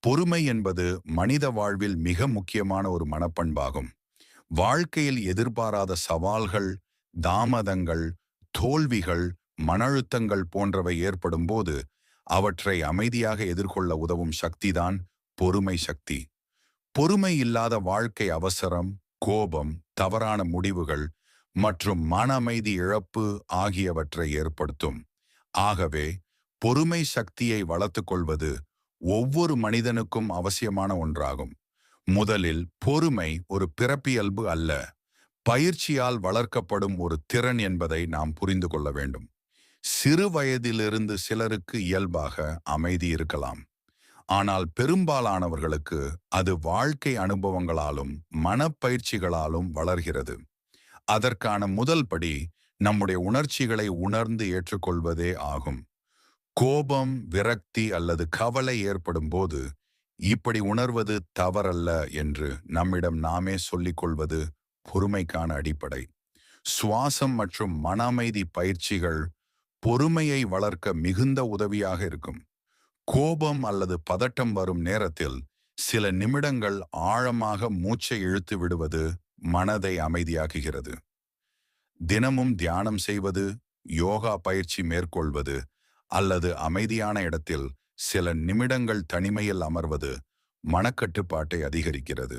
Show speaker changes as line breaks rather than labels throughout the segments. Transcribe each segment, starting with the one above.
பொறுமை என்பது மனித வாழ்வில் மிக முக்கியமான ஒரு மனப்பண்பாகும். வாழ்க்கையில் எதிர்பாராத சவால்கள், தாமதங்கள், தோல்விகள், மன அழுத்தங்கள் போன்றவை ஏற்படும்போது அவற்றை அமைதியாக எதிர்கொள்ள உதவும் சக்திதான் பொறுமை சக்தி. பொறுமை இல்லாத வாழ்க்கை அவசரம், கோபம், தவறான முடிவுகள் மற்றும் மன அமைதி இழப்பு ஆகியவற்றை ஏற்படுத்தும். ஆகவே பொறுமை சக்தியை வளர்த்துக் கொள்வது ஒவ்வொரு மனிதனுக்கும் அவசியமான ஒன்றாகும். முதலில் பொறுமை ஒரு பிறப்பியல்பு அல்ல, பயிற்சியால் வளர்க்கப்படும் ஒரு திறன் என்பதை நாம் புரிந்து கொள்ள வேண்டும். சிறு வயதிலிருந்து சிலருக்கு இயல்பாக அமைதி இருக்கலாம். ஆனால் பெரும்பாலானவர்களுக்கு அது வாழ்க்கை அனுபவங்களாலும் மனப்பயிற்சிகளாலும் வளர்கிறது. அதற்கான முதல் படி நம்முடைய உணர்ச்சிகளை உணர்ந்து ஏற்றுக்கொள்வதே ஆகும். கோபம், விரக்தி அல்லது கவலை ஏற்படும் போது இப்படி உணர்வது தவறல்ல என்று நம்மிடம் நாமே சொல்லிக் கொள்வது பொறுமைக்கான அடிப்படை. சுவாசம் மற்றும் மன அமைதி பயிற்சிகள் பொறுமையை வளர்க்க மிகுந்த உதவியாக இருக்கும். கோபம் அல்லது பதட்டம் வரும் நேரத்தில் சில நிமிடங்கள் ஆழமாக மூச்சை இழுத்து விடுவது மனதை அமைதியாக்குகிறது. தினமும் தியானம் செய்வது, யோகா பயிற்சி மேற்கொள்வது அல்லது அமைதியான இடத்தில் சில நிமிடங்கள் தனிமையில் அமர்வது மனக்கட்டுப்பாட்டை அதிகரிக்கிறது.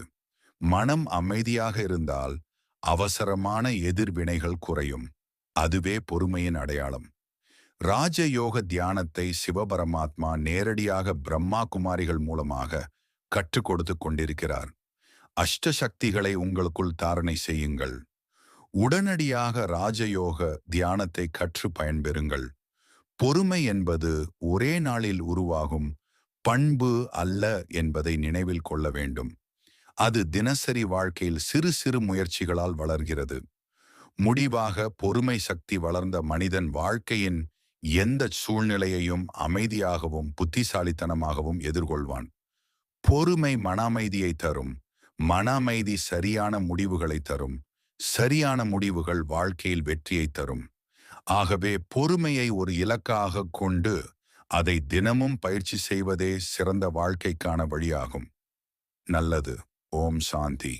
மனம் அமைதியாக இருந்தால் அவசரமான எதிர்வினைகள் குறையும். அதுவே பொறுமையின் அடையாளம். ராஜயோக தியானத்தை சிவபரமாத்மா நேரடியாக பிரம்மா குமாரிகள் மூலமாக கற்றுக் கொடுத்து கொண்டிருக்கிறார். அஷ்ட சக்திகளை உங்களுக்குள் தாரணை செய்யுங்கள். உடனடியாக ராஜயோக தியானத்தை கற்று பயன்பெறுங்கள். பொறுமை என்பது ஒரே நாளில் உருவாகும் பண்பு அல்ல என்பதை நினைவில் கொள்ள வேண்டும். அது தினசரி வாழ்க்கையில் சிறு சிறு முயற்சிகளால் வளர்கிறது. முடிவாக பொறுமை சக்தி வளர்ந்த மனிதன் வாழ்க்கையின் எந்த சூழ்நிலையையும் அமைதியாகவும் புத்திசாலித்தனமாகவும் எதிர்கொள்வான். பொறுமை மன அமைதியை தரும். மன அமைதி சரியான முடிவுகளை தரும். சரியான முடிவுகள் வாழ்க்கையில் வெற்றியை தரும். ஆகவே பொறுமையை ஒரு இலக்காக கொண்டு அதை தினமும் பயிற்சி செய்வதே சிறந்த வாழ்க்கைக்கான வழியாகும். நல்லது. ஓம் சாந்தி.